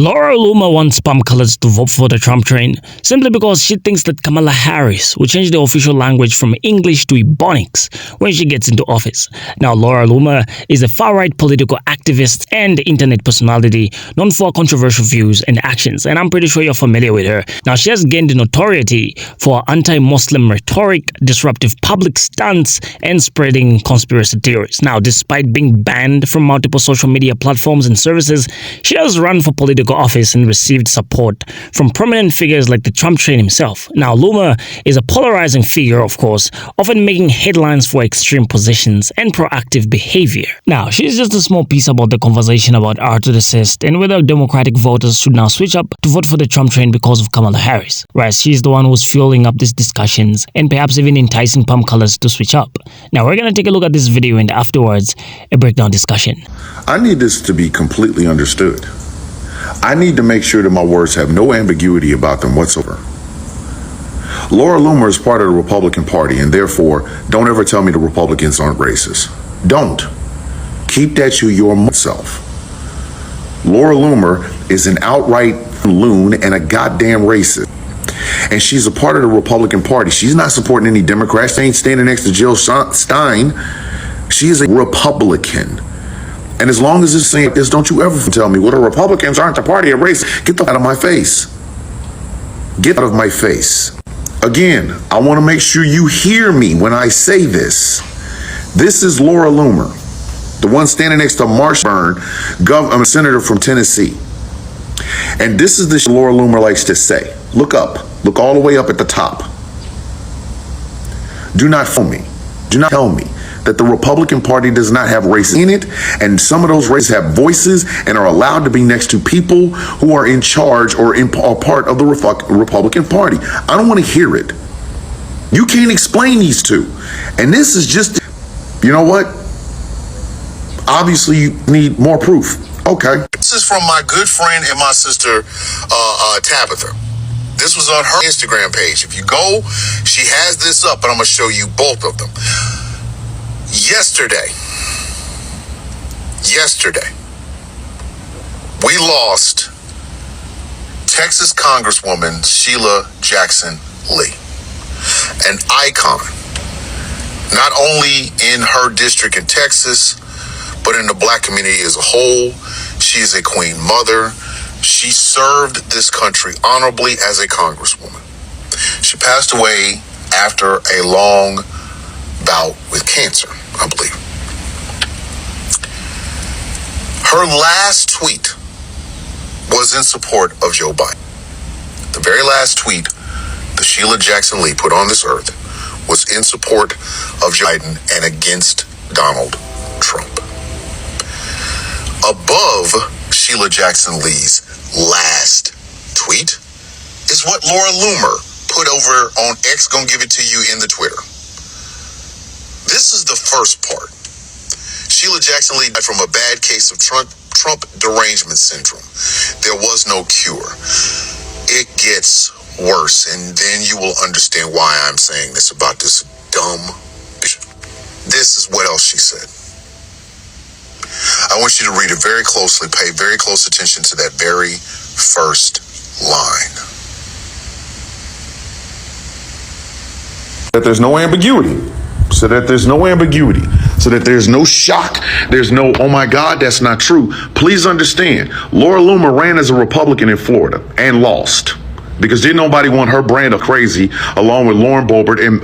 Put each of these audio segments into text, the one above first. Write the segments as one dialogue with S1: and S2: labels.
S1: Laura Loomer wants palm colors to vote for the Trump train simply because she thinks that Kamala Harris will change the official language from English to Ebonics when she gets into office. Now, Laura Loomer is a far-right political activist and internet personality known for controversial views and actions, and I'm pretty sure you're familiar with her. Now, she has gained notoriety for anti-Muslim rhetoric, disruptive public stunts, and spreading conspiracy theories. Now, despite being banned from multiple social media platforms and services, she has run for political office and received support from prominent figures like the Trump train himself. Now, Loomer is a polarizing figure, of course, often making headlines for extreme positions and proactive behavior. Now, she's just a small piece about the conversation about R2 assist and whether Democratic voters should now switch up to vote for the Trump train because of Kamala Harris. Right, she's the one who's fueling up these discussions and perhaps even enticing palm colors to switch up. Now, we're going to take a look at this video and afterwards, a breakdown discussion.
S2: I need this to be completely understood. I need to make sure that my words have no ambiguity about them whatsoever. Laura Loomer is part of the Republican Party, and therefore, don't ever tell me the Republicans aren't racist. Don't. Keep that to yourself. Laura Loomer is an outright loon and a goddamn racist. And she's a part of the Republican Party. She's not supporting any Democrats. She ain't standing next to Jill Stein. She is a Republican. And as long as it's saying this, don't you ever tell me, well, the Republicans aren't the party of race. Get the out of my face. Get out of my face. Again, I want to make sure you hear me when I say this. This is Laura Loomer, the one standing next to Marshburn, senator from Tennessee. And this is the Laura Loomer likes to say. Look up. Look all the way up at the top. Do not fool me. Do not tell me that the Republican Party does not have races in it, and some of those races have voices and are allowed to be next to people who are in charge or are part of the Republican Party. I don't want to hear it. You can't explain these two. And this is just, you know what? Obviously, you need more proof. Okay.
S3: This is from my good friend and my sister, Tabitha. This was on her Instagram page. If you go, she has this up, and I'm going to show you both of them. Yesterday, we lost Texas Congresswoman Sheila Jackson Lee, an icon, not only in her district in Texas, but in the black community as a whole. She is a queen mother. She served this country honorably as a congresswoman. She passed away after a long bout with cancer, I believe. Her last tweet was in support of Joe Biden. The very last tweet that Sheila Jackson Lee put on this earth was in support of Joe Biden and against Donald Trump. Above Sheila Jackson Lee's last tweet is what Laura Loomer put over on X, gonna give it to you in the Twitter. This is the first part. Sheila Jackson Lee died from a bad case of Trump derangement syndrome. There was no cure. It gets worse, and then you will understand why I'm saying this about this dumb bitch. This is what else she said. I want you to read it very closely, pay very close attention to that very first line.
S2: That there's no ambiguity. So that there's no ambiguity. So that there's no shock. There's no, oh my God, that's not true. Please understand, Laura Loomer ran as a Republican in Florida and lost. Because didn't nobody want her brand of crazy, along with Lauren Boebert and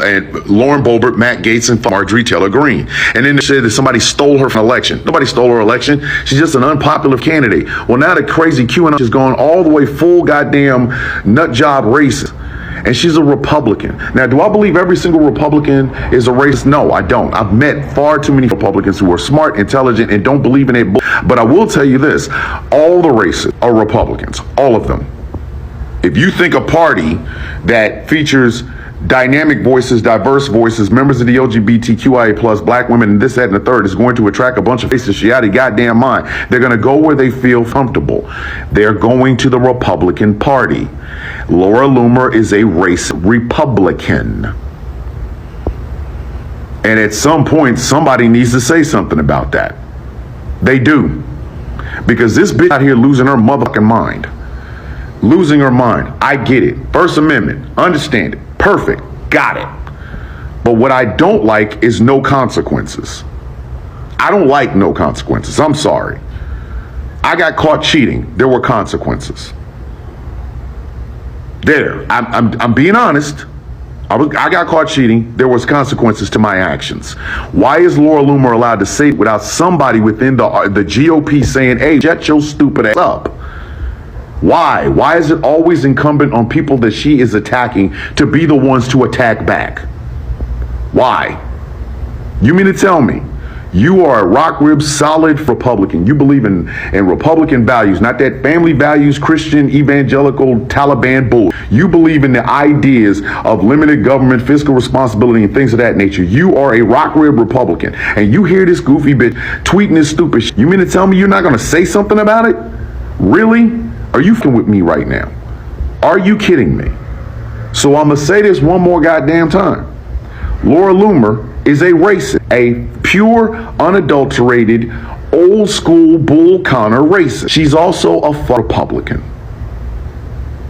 S2: Matt Gaetz, and Marjorie Taylor Greene. And then they said that somebody stole her from election. Nobody stole her election. She's just an unpopular candidate. Well, now the crazy QAnon has gone all the way full goddamn nut job racist. And she's a Republican. Now, do I believe every single Republican is a racist? No, I don't. I've met far too many Republicans who are smart, intelligent, and don't believe in it. But I will tell you this, all the racists are Republicans, all of them. If you think a party that features dynamic voices, diverse voices, members of the LGBTQIA plus, black women, and this, that, and the third is going to attract a bunch of faces, she out of goddamn mind. They're going to go where they feel comfortable. They're going to the Republican Party. Laura Loomer is a race Republican. And at some point, somebody needs to say something about that. They do. Because this bitch out here losing her motherfucking mind. Losing her mind. I get it. First Amendment. Understand it. Perfect. Got it. But what I don't like is no consequences. I don't like no consequences. I'm sorry. I got caught cheating. There were consequences. There. I'm being honest. I got caught cheating. There was consequences to my actions. Why is Laura Loomer allowed to say it without somebody within the GOP saying, hey, shut your stupid ass up? Why? Why is it always incumbent on people that she is attacking to be the ones to attack back? Why? You mean to tell me you are a rock rib solid Republican? You believe in Republican values, not that family values, Christian, evangelical, Taliban bull. You believe in the ideas of limited government, fiscal responsibility, and things of that nature. You are a rock rib Republican, and you hear this goofy bitch tweeting this stupid shit. You mean to tell me you're not going to say something about it? Really? Are you f***ing with me right now? Are you kidding me? So I'm going to say this one more goddamn time. Laura Loomer is a racist, a pure, unadulterated, old school Bull Connor racist. She's also a Republican.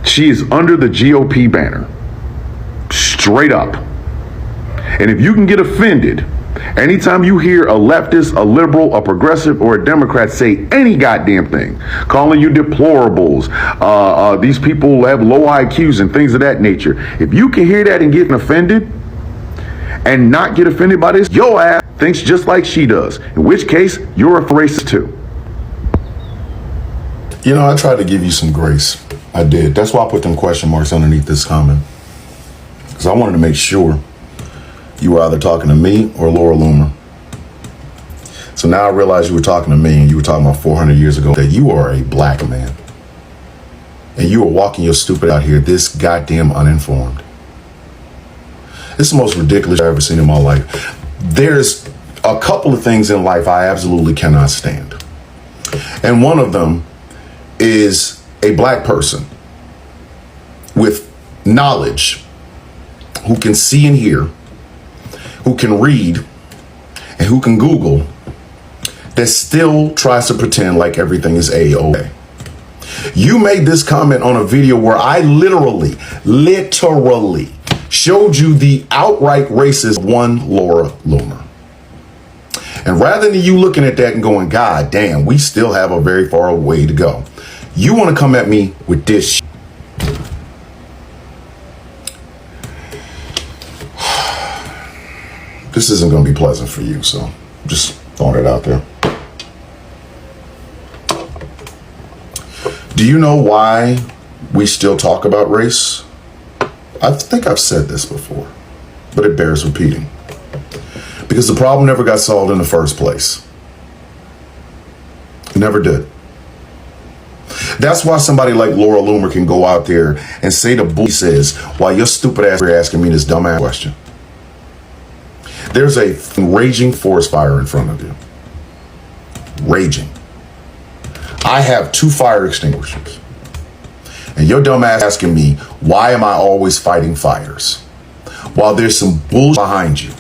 S2: She is under the GOP banner. Straight up. And if you can get offended anytime you hear a leftist, a liberal, a progressive, or a Democrat say any goddamn thing, calling you deplorables, these people have low IQs and things of that nature, if you can hear that and get offended, and not get offended by this, your ass thinks just like she does. In which case, you're a racist too.
S4: You know, I tried to give you some grace. I did. That's why I put them question marks underneath this comment. Because I wanted to make sure you were either talking to me or Laura Loomer. So now I realize you were talking to me and you were talking about 400 years ago that you are a black man. And you are walking your stupid out here this goddamn uninformed. This is the most ridiculous I've ever seen in my life. There's a couple of things in life I absolutely cannot stand. And one of them is a black person with knowledge who can see and hear, who can read, and who can Google, that still tries to pretend like everything is A-OK. You made this comment on a video where I literally showed you the outright racist one Laura Loomer. And rather than you looking at that and going, God damn, we still have a very far way to go, you want to come at me with this shit. This isn't going to be pleasant for you, so just throwing it out there. Do you know why we still talk about race? I think I've said this before, but it bears repeating. Because the problem never got solved in the first place. It never did. That's why somebody like Laura Loomer can go out there and say the bull says while your stupid ass are asking me this dumbass question. There's a raging forest fire in front of you. Raging. I have 2 fire extinguishers. And your dumb ass asking me, why am I always fighting fires? While there's some bullshit behind you.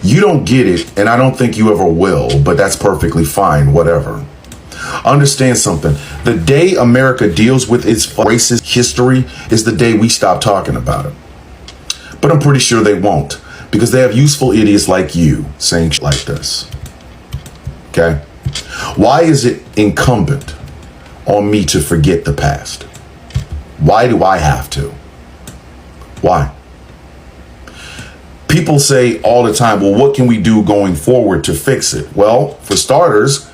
S4: You don't get it, and I don't think you ever will, but that's perfectly fine, whatever. Understand something. The day America deals with its racist history is the day we stop talking about it. But I'm pretty sure they won't, because they have useful idiots like you saying shit like this. Okay? Why is it incumbent on me to forget the past? Why do I have to? Why? People say all the time, well, what can we do going forward to fix it? Well, for starters,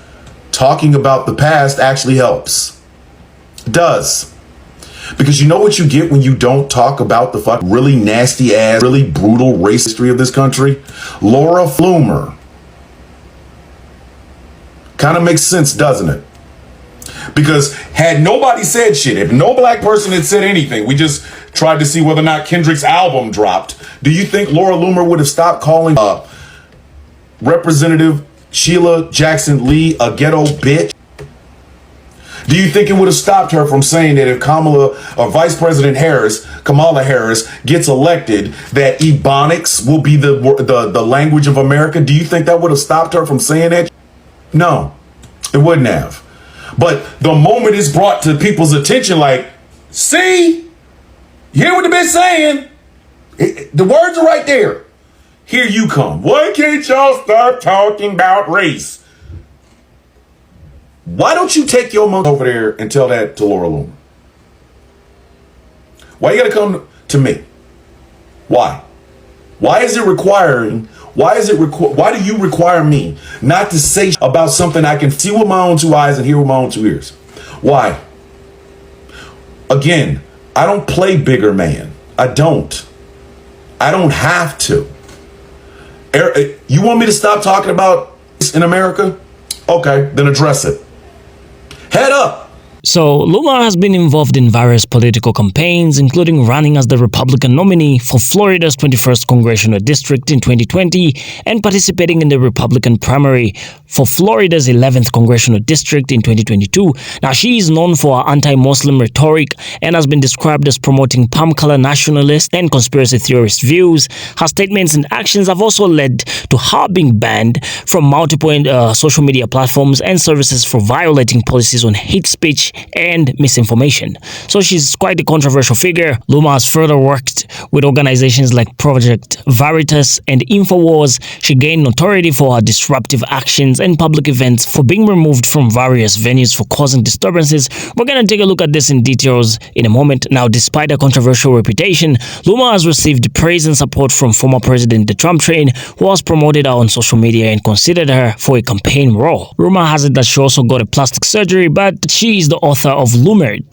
S4: talking about the past actually helps. It does. Because you know what you get when you don't talk about the really nasty ass, really brutal race history of this country? Laura Loomer. Kind of makes sense, doesn't it? Because had nobody said shit, if no black person had said anything, we just tried to see whether or not Kendrick's album dropped, do you think Laura Loomer would have stopped calling Representative Sheila Jackson Lee a ghetto bitch? Do you think it would have stopped her from saying that if Vice President Kamala Harris gets elected, that Ebonics will be the language of America? Do you think that would have stopped her from saying that? No, it wouldn't have. But the moment it's brought to people's attention, like, see, you hear what the bitch saying? The words are right there. Here you come. Why can't y'all stop talking about race? Why don't you take your monkey over there and tell that to Laura Loomer? Why you gotta come to me? Why? Why do you require me not to say about something I can see with my own two eyes and hear with my own two ears? Why? Again, I don't play bigger man. I don't have to. You want me to stop talking about this in America? Okay, then address it. Head up.
S1: So, Loomer has been involved in various political campaigns, including running as the Republican nominee for Florida's 21st Congressional District in 2020 and participating in the Republican primary for Florida's 11th Congressional District in 2022. Now, she is known for her anti-Muslim rhetoric and has been described as promoting palm color nationalist and conspiracy theorist views. Her statements and actions have also led to her being banned from multiple social media platforms and services for violating policies on hate speech and misinformation. So she's quite a controversial figure. Loomer has further worked with organizations like Project Veritas and InfoWars. She gained notoriety for her disruptive actions and public events, for being removed from various venues for causing disturbances. We're going to take a look at this in details in a moment. Now, despite a controversial reputation, Loomer has received praise and support from former President the Trump train, who has promoted her on social media and considered her for a campaign role. Rumor has it that she also got a plastic surgery, but she is the author of Loomered,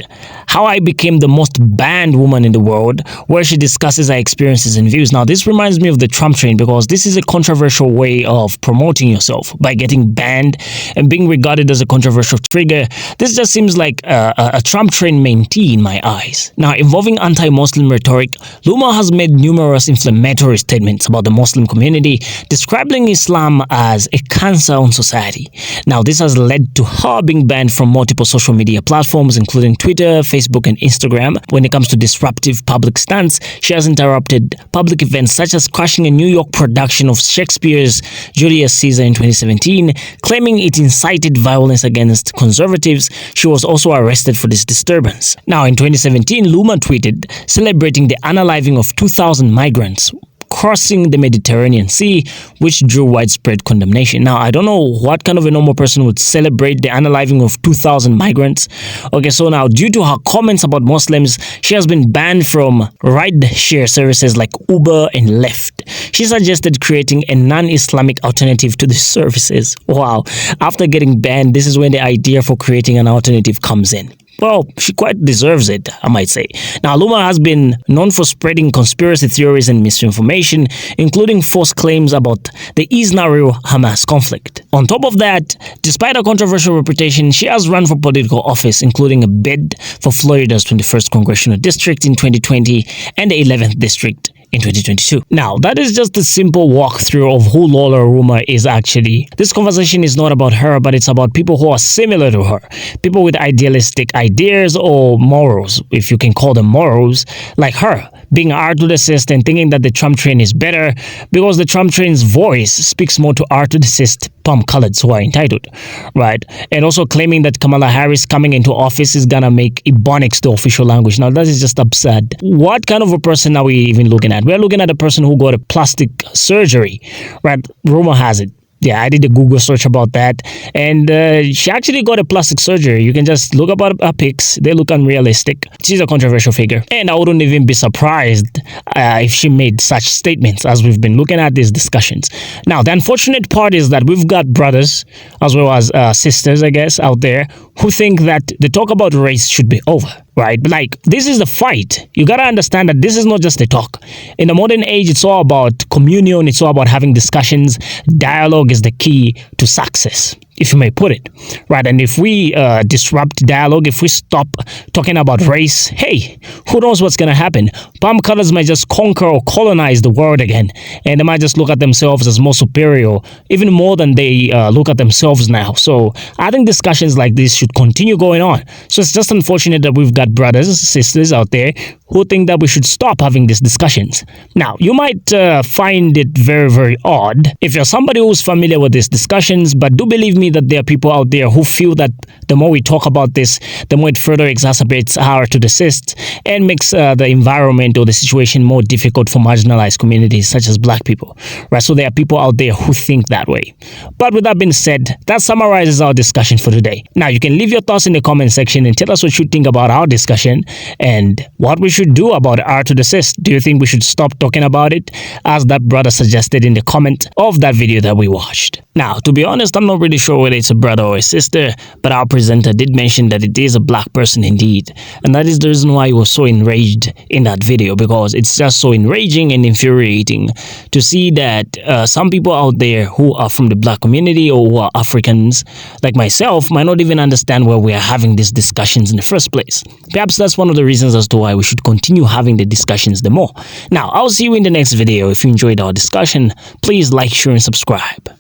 S1: How I Became the Most Banned Woman in the World, where she discusses her experiences and views. Now, this reminds me of the Trump train because this is a controversial way of promoting yourself by getting banned and being regarded as a controversial figure. This just seems like a Trump train mentee in my eyes. Now, involving anti-Muslim rhetoric, Loomer has made numerous inflammatory statements about the Muslim community, describing Islam as a cancer on society. Now, this has led to her being banned from multiple social media platforms, including Twitter, Facebook, and Instagram. When it comes to disruptive public stance, she has interrupted public events such as crashing a New York production of Shakespeare's Julius Caesar in 2017, claiming it incited violence against conservatives. She was also arrested for this disturbance. Now, in 2017, Loomer tweeted celebrating the unaliving of 2,000 migrants crossing the Mediterranean Sea, which drew widespread condemnation. Now, I don't know what kind of a normal person would celebrate the unaliving of 2,000 migrants. Okay, so now, due to her comments about Muslims, she has been banned from ride-share services like Uber and Lyft. She suggested creating a non-Islamic alternative to the services. Wow, after getting banned, this is when the idea for creating an alternative comes in. Well, she quite deserves it, I might say. Now, Loomer has been known for spreading conspiracy theories and misinformation, including false claims about the Israel-Hamas conflict. On top of that, despite a controversial reputation, she has run for political office, including a bid for Florida's 21st Congressional District in 2020 and the 11th District in 2022. Now, that is just a simple walkthrough of who Laura Loomer is actually. This conversation is not about her, but it's about people who are similar to her. People with idealistic ideas or morals, if you can call them morals, like her, being R2D and thinking that the Trump train is better because the Trump train's voice speaks more to R2D palm-coloreds who are entitled, right? And also claiming that Kamala Harris coming into office is gonna make Ebonics the official language. Now, that is just absurd. What kind of a person are we even looking at? We're looking at a person who got a plastic surgery, right? Rumor has it. Yeah, I did a Google search about that, and she actually got a plastic surgery. You can just look up her pics. They look unrealistic. She's a controversial figure, and I wouldn't even be surprised if she made such statements as we've been looking at these discussions. Now, the unfortunate part is that we've got brothers, as well as sisters, I guess, out there, who think that the talk about race should be over. Right? But like, this is the fight. You gotta understand that this is not just a talk. In the modern age, it's all about communion. It's all about having discussions. Dialogue is the key to success, if you may put it. Right? And if we disrupt dialogue, if we stop talking about race, hey, who knows what's gonna happen? Palm colors might just conquer or colonize the world again. And they might just look at themselves as more superior, even more than they look at themselves now. So I think discussions like this should continue going on. So it's just unfortunate that we've got brothers, sisters out there who think that we should stop having these discussions. Now, you might find it very, very odd if you're somebody who's familiar with these discussions, but do believe me that there are people out there who feel that the more we talk about this, the more it further exacerbates our to desist and makes the environment or the situation more difficult for marginalized communities such as black people. Right? So there are people out there who think that way. But with that being said, that summarizes our discussion for today. Now, you can leave your thoughts in the comment section and tell us what you think about our discussion and what we should do about our to desist. Do you think we should stop talking about it, as that brother suggested in the comment of that video that we watched? Now, to be honest, I'm not really sure whether it's a brother or a sister, but our presenter did mention that it is a black person indeed. And that is the reason why he was so enraged in that video, because it's just so enraging and infuriating to see that some people out there who are from the black community or who are Africans, like myself, might not even understand why we are having these discussions in the first place. Perhaps that's one of the reasons as to why we should continue having the discussions the more. Now, I'll see you in the next video. If you enjoyed our discussion, please like, share, and subscribe.